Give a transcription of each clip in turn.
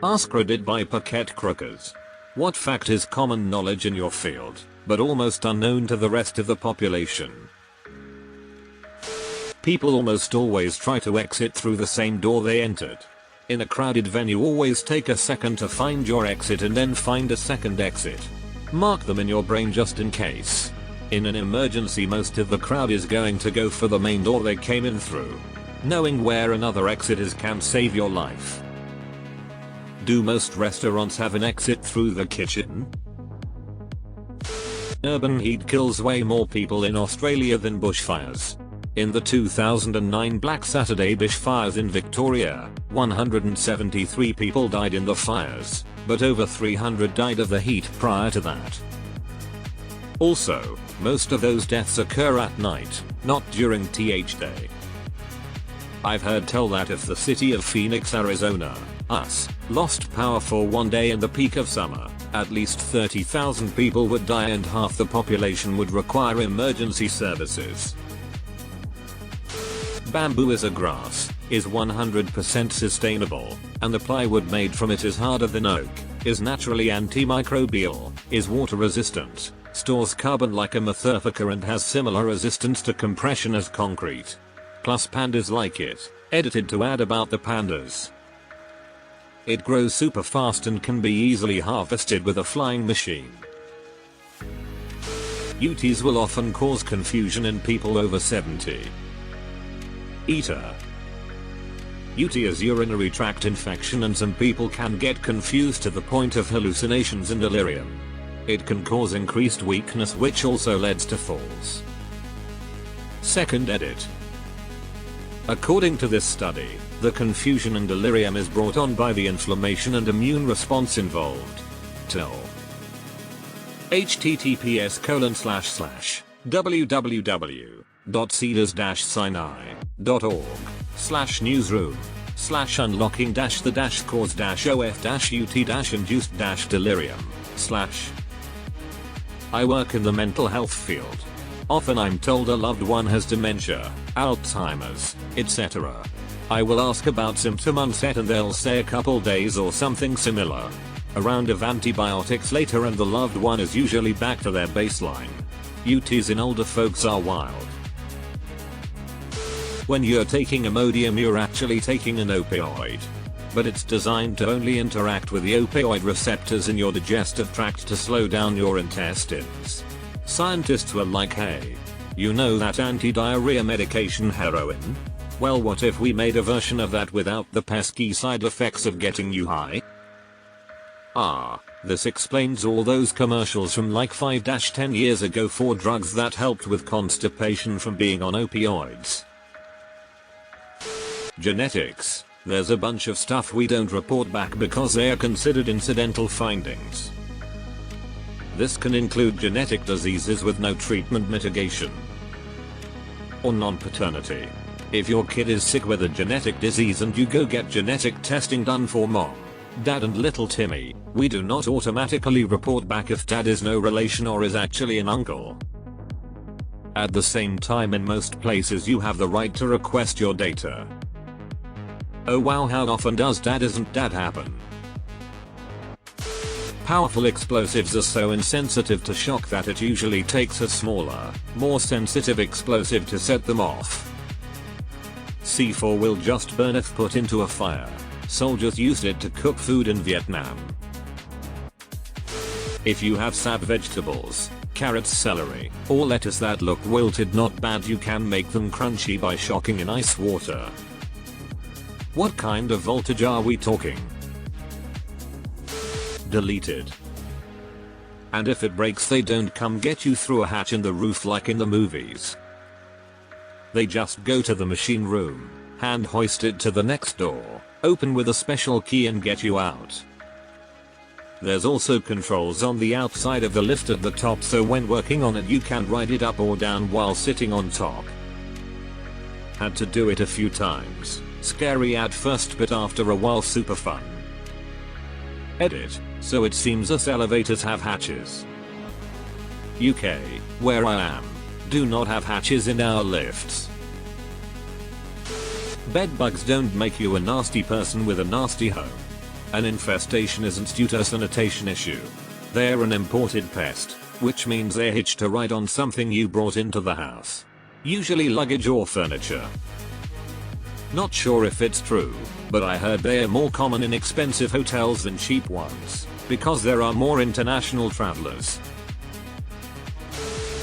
Ask Reddit by Paquette Crookers. What fact is common knowledge in your field, but almost unknown to the rest of the population? People almost always try to exit through the same door they entered. In a crowded venue, always take a second to find your exit and then find a second exit. Mark them in your brain just in case. In an emergency, most of the crowd is going to go for the main door they came in through. Knowing where another exit is can save your life. Do most restaurants have an exit through the kitchen? Urban heat kills way more people in Australia than bushfires. In the 2009 Black Saturday bushfires in Victoria, 173 people died in the fires, but over 300 died of the heat prior to that. Also, most of those deaths occur at night, not during TH day. I've heard tell that if the city of Phoenix, Arizona, lost power for one day in the peak of summer, at least 30,000 people would die and half the population would require emergency services. Bamboo is a grass, is 100% sustainable, and the plywood made from it is harder than oak, is naturally antimicrobial, is water resistant, stores carbon like a motherfucker and has similar resistance to compression as concrete. Plus pandas like it. Edited to add about the pandas. It grows super fast and can be easily harvested with a flying machine. UTIs will often cause confusion in people over 70. Eater. UT is urinary tract infection and some people can get confused to the point of hallucinations and delirium. It can cause increased weakness which also leads to falls. Second edit. According to this study, the confusion and delirium is brought on by the inflammation and immune response involved. Till https://www.cedars-sinai.org/news-room/unlocking-the-cause-of-ut-induced-delirium/ I work in the mental health field. Often I'm told a loved one has dementia, Alzheimer's, etc. I will ask about symptom onset and they'll say a couple days or something similar. A round of antibiotics later and the loved one is usually back to their baseline. UTIs in older folks are wild. When you're taking Imodium, you're actually taking an opioid. But it's designed to only interact with the opioid receptors in your digestive tract to slow down your intestines. Scientists were like, hey, you know that anti-diarrhea medication heroin? Well, what if we made a version of that without the pesky side effects of getting you high? This explains all those commercials from like 5-10 years ago for drugs that helped with constipation from being on opioids. Genetics. There's a bunch of stuff we don't report back because they are considered incidental findings. This can include genetic diseases with no treatment mitigation. Or non-paternity. If your kid is sick with a genetic disease and you go get genetic testing done for mom, dad and little Timmy, we do not automatically report back if dad is no relation or is actually an uncle. At the same time, in most places you have the right to request your data. Oh wow, how often does dad isn't dad happen? Powerful explosives are so insensitive to shock that it usually takes a smaller, more sensitive explosive to set them off. C4 will just burn if put into a fire. Soldiers used it to cook food in Vietnam. If you have sab vegetables, carrots, celery, or lettuce that look wilted not bad, you can make them crunchy by shocking in ice water. What kind of voltage are we talking? Deleted. And if it breaks, they don't come get you through a hatch in the roof like in the movies. They just go to the machine room, hand hoist it to the next door, open with a special key and get you out. There's also controls on the outside of the lift at the top, so when working on it you can ride it up or down while sitting on top. Had to do it a few times. Scary at first, but after a while super fun. Edit. So it seems us elevators have hatches. UK, where I am, do not have hatches in our lifts. Bedbugs don't make you a nasty person with a nasty home. An infestation isn't due to a sanitation issue. They're an imported pest, which means they're hitched a ride on something you brought into the house. Usually luggage or furniture. Not sure if it's true, but I heard they are more common in expensive hotels than cheap ones, because there are more international travelers.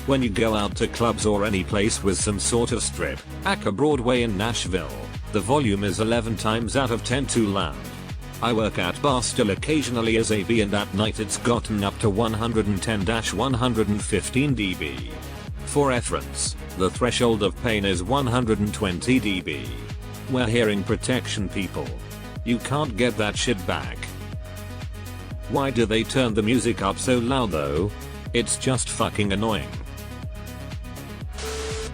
When you go out to clubs or any place with some sort of strip, aka Broadway in Nashville, the volume is 11 times out of 10 too loud. I work at bar still occasionally as AV, and at night it's gotten up to 110-115 dB. For reference, the threshold of pain is 120 dB. We're hearing protection, people. You can't get that shit back. Why do they turn the music up so loud though? It's just fucking annoying.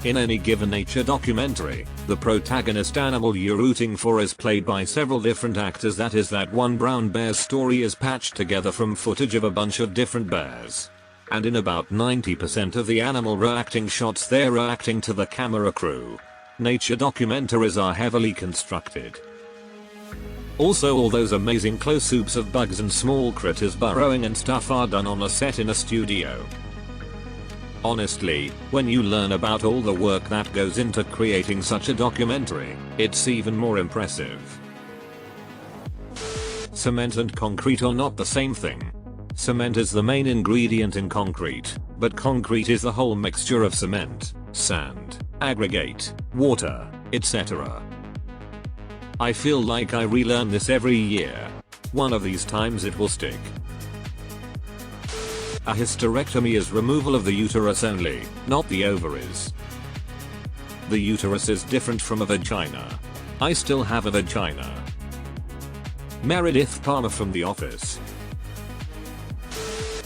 In any given nature documentary, the protagonist animal you're rooting for is played by several different actors. That is, that one brown bear's story is patched together from footage of a bunch of different bears. And in about 90% of the animal reacting shots, they're reacting to the camera crew. Nature documentaries are heavily constructed. Also, all those amazing close-ups of bugs and small critters burrowing and stuff are done on a set in a studio. Honestly, when you learn about all the work that goes into creating such a documentary, it's even more impressive. Cement and concrete are not the same thing. Cement is the main ingredient in concrete, but concrete is the whole mixture of cement, sand, aggregate, water, etc. I feel like I relearn this every year. One of these times it will stick. A hysterectomy is removal of the uterus only, not the ovaries. The uterus is different from a vagina. I still have a vagina. Meredith Palmer from The Office.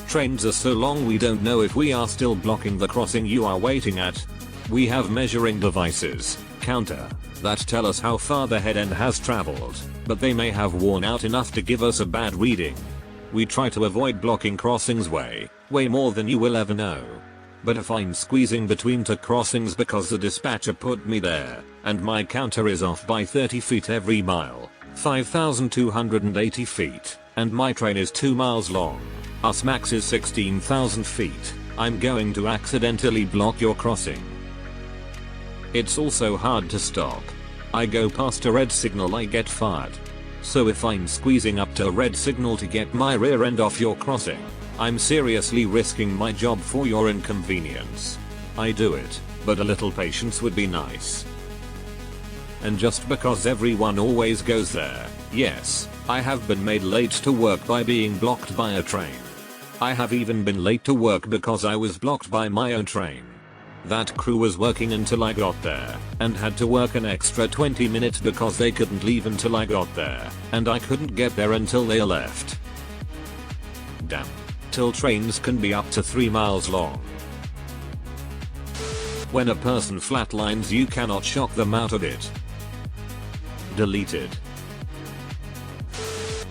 Trains are so long we don't know if we are still blocking the crossing you are waiting at. We have measuring devices, counter, that tell us how far the head end has traveled, but they may have worn out enough to give us a bad reading. We try to avoid blocking crossings way more than you will ever know. But if I'm squeezing between two crossings because the dispatcher put me there, and my counter is off by 30 feet every mile, 5,280 feet, and my train is 2 miles long, us max is 16,000 feet, I'm going to accidentally block your crossing. It's also hard to stop. I go past a red signal, I get fired. So if I'm squeezing up to a red signal to get my rear end off your crossing, I'm seriously risking my job for your inconvenience. I do it, but a little patience would be nice. And just because everyone always goes there, yes, I have been made late to work by being blocked by a train. I have even been late to work because I was blocked by my own train. That crew was working until I got there, and had to work an extra 20 minutes because they couldn't leave until I got there, and I couldn't get there until they left. Damn. Till trains can be up to 3 miles long. When a person flatlines, you cannot shock them out of it. Deleted.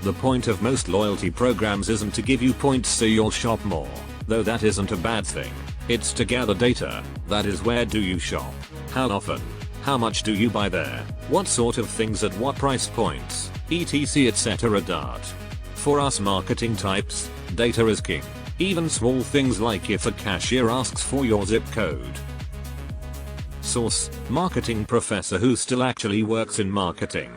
The point of most loyalty programs isn't to give you points so you'll shop more, though that isn't a bad thing. It's to gather data. That is, where do you shop? How often? How much do you buy there? What sort of things at what price points? etc etc. For us marketing types, data is king. Even small things like if a cashier asks for your zip code. Source: marketing professor who still actually works in marketing.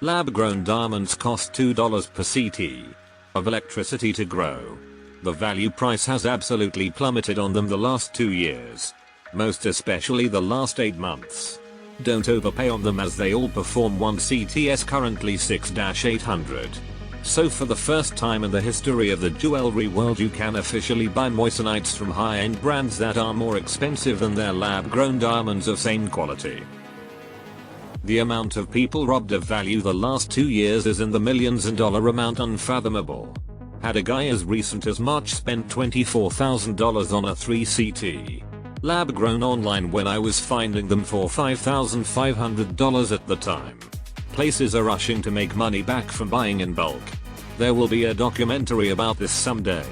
Lab-grown diamonds cost $2 per CT of electricity to grow. The value price has absolutely plummeted on them the last 2 years. Most especially the last 8 months. Don't overpay on them as they all perform. 1 CTS currently 6-800. So for the first time in the history of the jewelry world, you can officially buy moissanites from high-end brands that are more expensive than their lab-grown diamonds of same quality. The amount of people robbed of value the last 2 years is in the millions and dollar amount, unfathomable. Had a guy as recent as March spent $24,000 on a 3CT. Lab grown online when I was finding them for $5,500 at the time. Places are rushing to make money back from buying in bulk. There will be a documentary about this someday.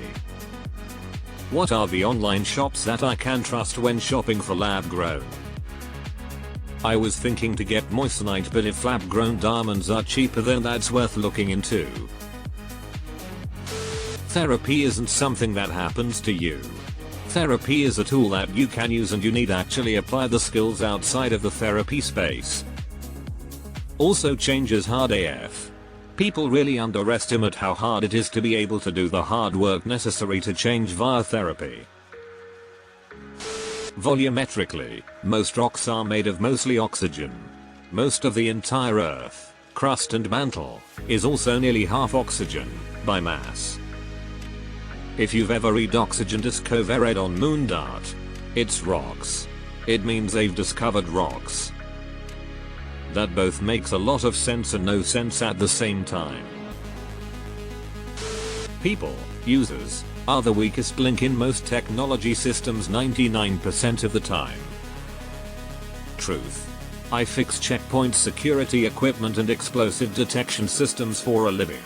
What are the online shops that I can trust when shopping for lab grown? I was thinking to get moissanite, but if lab grown diamonds are cheaper, then that's worth looking into. Therapy isn't something that happens to you. Therapy is a tool that you can use, and you need to actually apply the skills outside of the therapy space. Also, change is hard AF. People really underestimate how hard it is to be able to do the hard work necessary to change via therapy. Volumetrically, most rocks are made of mostly oxygen. Most of the entire Earth, crust and mantle, is also nearly half oxygen, by mass. If you've ever read Oxygen Discovered on Moondart, it's rocks. It means they've discovered rocks. That both makes a lot of sense and no sense at the same time. People, users, are the weakest link in most technology systems 99% of the time. Truth. I fix checkpoint security equipment and explosive detection systems for a living.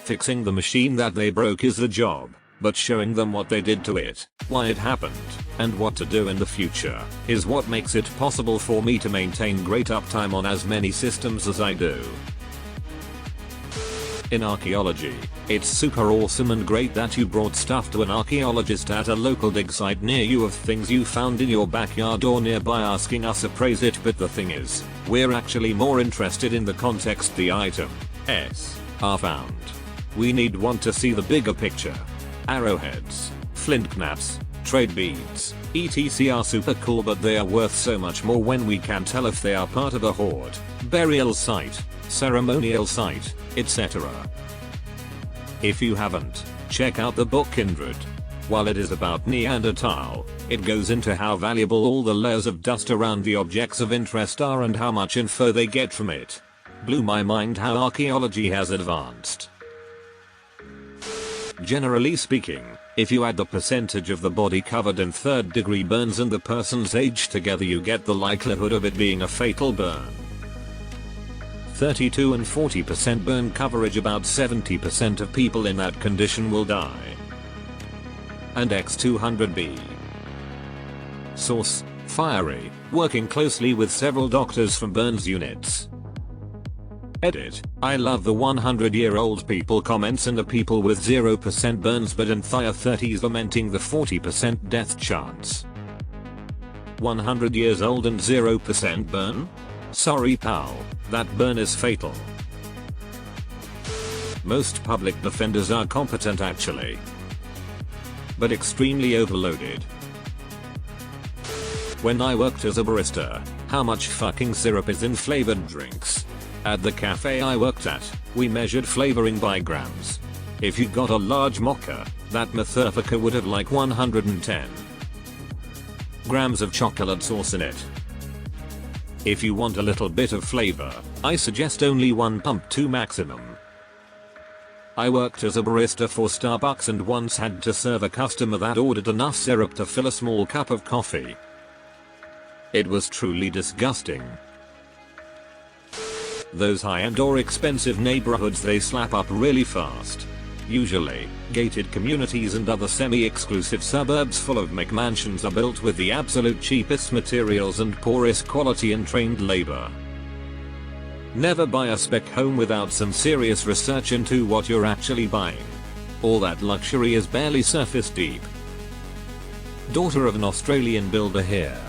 Fixing the machine that they broke is the job, but showing them what they did to it, why it happened, and what to do in the future is what makes it possible for me to maintain great uptime on as many systems as I do. In archaeology, it's super awesome and great that you brought stuff to an archaeologist at a local dig site near you of things you found in your backyard or nearby asking us appraise it, but the thing is, we're actually more interested in the context the items are found. We want to see the bigger picture. Arrowheads, flint knaps, trade beads, etc. are super cool, but they are worth so much more when we can tell if they are part of a hoard, burial site, ceremonial site, etc. If you haven't, check out the book Kindred. While it is about Neanderthal, it goes into how valuable all the layers of dust around the objects of interest are and how much info they get from it. Blew my mind how archaeology has advanced. Generally speaking, if you add the percentage of the body covered in third-degree burns and the person's age together, you get the likelihood of it being a fatal burn. 32 and 40% burn coverage, about 70% of people in that condition will die. And X200B. Source: Fiery, working closely with several doctors from burns units. Edit: I love the 100-year-old people comments and the people with 0% burns but entire 30s lamenting the 40% death chance. 100 years old and 0% burn? Sorry pal, that burn is fatal. Most public defenders are competent actually, but extremely overloaded. When I worked as a barista, how much fucking syrup is in flavored drinks? At the cafe I worked at, we measured flavoring by grams. If you got a large mocha, that motherfucker would have like 110 grams of chocolate sauce in it. If you want a little bit of flavor, I suggest only 1 pump to maximum. I worked as a barista for Starbucks and once had to serve a customer that ordered enough syrup to fill a small cup of coffee. It was truly disgusting. Those high-end or expensive neighborhoods they slap up really fast. Usually, gated communities and other semi-exclusive suburbs full of McMansions are built with the absolute cheapest materials and poorest quality and trained labor. Never buy a spec home without some serious research into what you're actually buying. All that luxury is barely surface deep. Daughter of an Australian builder here.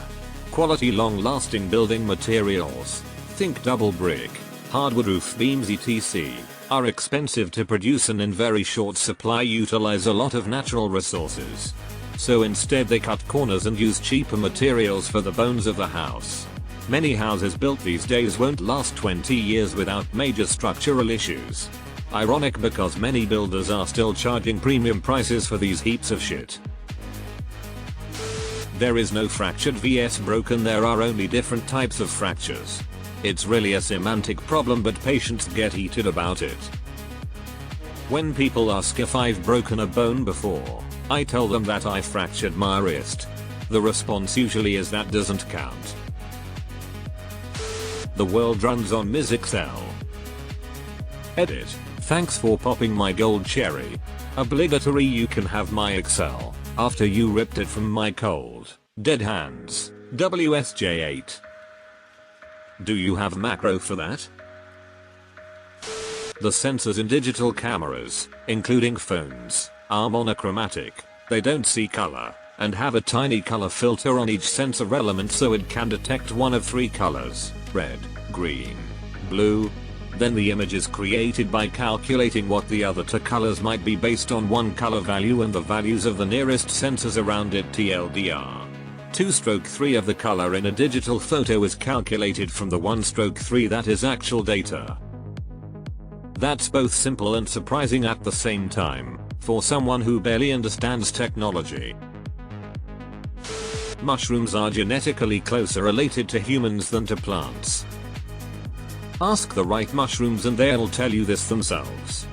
Quality long-lasting building materials. Think double brick, hardwood roof beams etc. are expensive to produce and in very short supply utilize a lot of natural resources. So instead they cut corners and use cheaper materials for the bones of the house. Many houses built these days won't last 20 years without major structural issues. Ironic because many builders are still charging premium prices for these heaps of shit. There is no fractured vs broken, there are only different types of fractures. It's really a semantic problem but patients get heated about it. When people ask if I've broken a bone before, I tell them that I fractured my wrist. The response usually is that doesn't count. The world runs on Ms. Excel. Edit: thanks for popping my gold cherry. Obligatory, you can have my Excel, after you ripped it from my cold, dead hands. WSJ8. Do you have macro for that? The sensors in digital cameras, including phones, are monochromatic. They don't see color, and have a tiny color filter on each sensor element so it can detect one of 3 colors: red, green, blue. Then the image is created by calculating what the other 2 colors might be based on one color value and the values of the nearest sensors around it TLDR. 2/3 of the color in a digital photo is calculated from the 1/3 that is actual data. That's both simple and surprising at the same time, for someone who barely understands technology. Mushrooms are genetically closer related to humans than to plants. Ask the right mushrooms and they'll tell you this themselves.